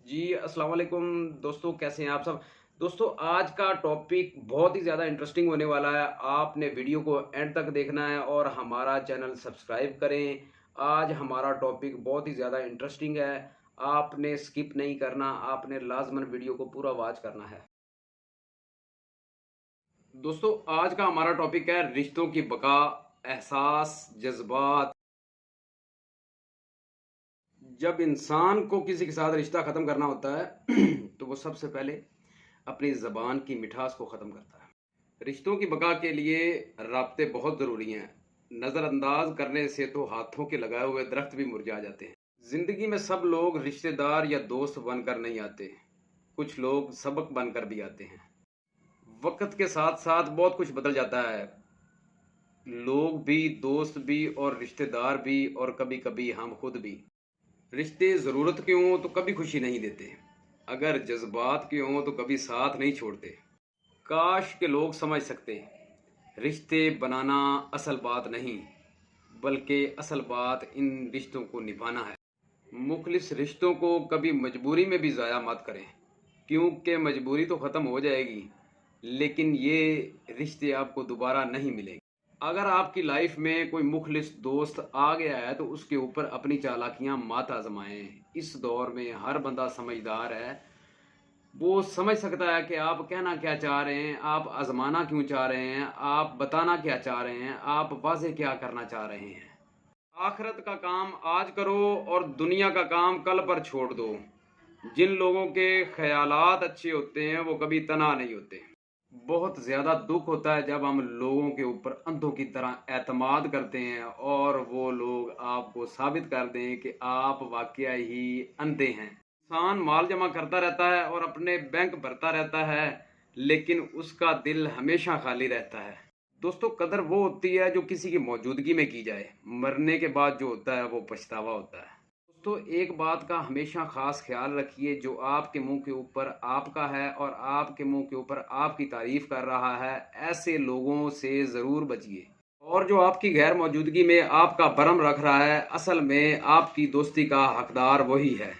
जी अस्सलाम वालेकुम दोस्तों, कैसे हैं आप सब। दोस्तों, आज का टॉपिक बहुत ही ज़्यादा इंटरेस्टिंग होने वाला है। आपने वीडियो को एंड तक देखना है और हमारा चैनल सब्सक्राइब करें। आज हमारा टॉपिक बहुत ही ज़्यादा इंटरेस्टिंग है। आपने स्किप नहीं करना, आपने लाजमन वीडियो को पूरा वॉच करना है। दोस्तों, आज का हमारा टॉपिक है रिश्तों की बका, एहसास, जज्बात। जब इंसान को किसी के साथ रिश्ता ख़त्म करना होता है तो वो सबसे पहले अपनी ज़बान की मिठास को ख़त्म करता है। रिश्तों की बका के लिए राब्ते बहुत ज़रूरी हैं। नज़रअंदाज करने से तो हाथों के लगाए हुए दरख्त भी मुरझा जाते हैं। ज़िंदगी में सब लोग रिश्तेदार या दोस्त बनकर नहीं आते, कुछ लोग सबक बनकर भी आते हैं। वक्त के साथ साथ बहुत कुछ बदल जाता है, लोग भी, दोस्त भी और रिश्तेदार भी, और कभी कभी हम खुद भी। रिश्ते ज़रूरत के हों तो कभी खुशी नहीं देते, अगर जज्बात के हों तो कभी साथ नहीं छोड़ते। काश के लोग समझ सकते, रिश्ते बनाना असल बात नहीं, बल्कि असल बात इन रिश्तों को निभाना है। मुखलिस रिश्तों को कभी मजबूरी में भी ज़ाया मत करें, क्योंकि मजबूरी तो ख़त्म हो जाएगी, लेकिन ये रिश्ते आपको दोबारा नहीं मिलेंगे। अगर आपकी लाइफ में कोई मुखलिस दोस्त आ गया है तो उसके ऊपर अपनी चालाकियां मत आजमाएं। इस दौर में हर बंदा समझदार है, वो समझ सकता है कि आप कहना क्या चाह रहे हैं, आप आजमाना क्यों चाह रहे हैं, आप बताना क्या चाह रहे हैं, आप वाजे क्या करना चाह रहे हैं। आखिरत का काम आज करो और दुनिया का काम कल पर छोड़ दो। जिन लोगों के ख्यालात अच्छे होते हैं वो कभी तना नहीं होते। बहुत ज़्यादा दुख होता है जब हम लोगों के ऊपर अंधों की तरह एतमाद करते हैं और वो लोग आपको साबित कर दें कि आप वाकया ही अंधे हैं। इंसान माल जमा करता रहता है और अपने बैंक भरता रहता है, लेकिन उसका दिल हमेशा खाली रहता है। दोस्तों, कदर वो होती है जो किसी की मौजूदगी में की जाए, मरने के बाद जो होता है वो पछतावा होता है। दोस्तों, एक बात का हमेशा खास ख्याल रखिए, जो आपके मुंह के ऊपर आपका है और आपके मुंह के ऊपर आपकी तारीफ कर रहा है, ऐसे लोगों से ज़रूर बचिए। और जो आपकी गैर मौजूदगी में आपका भरम रख रहा है, असल में आपकी दोस्ती का हकदार वही है।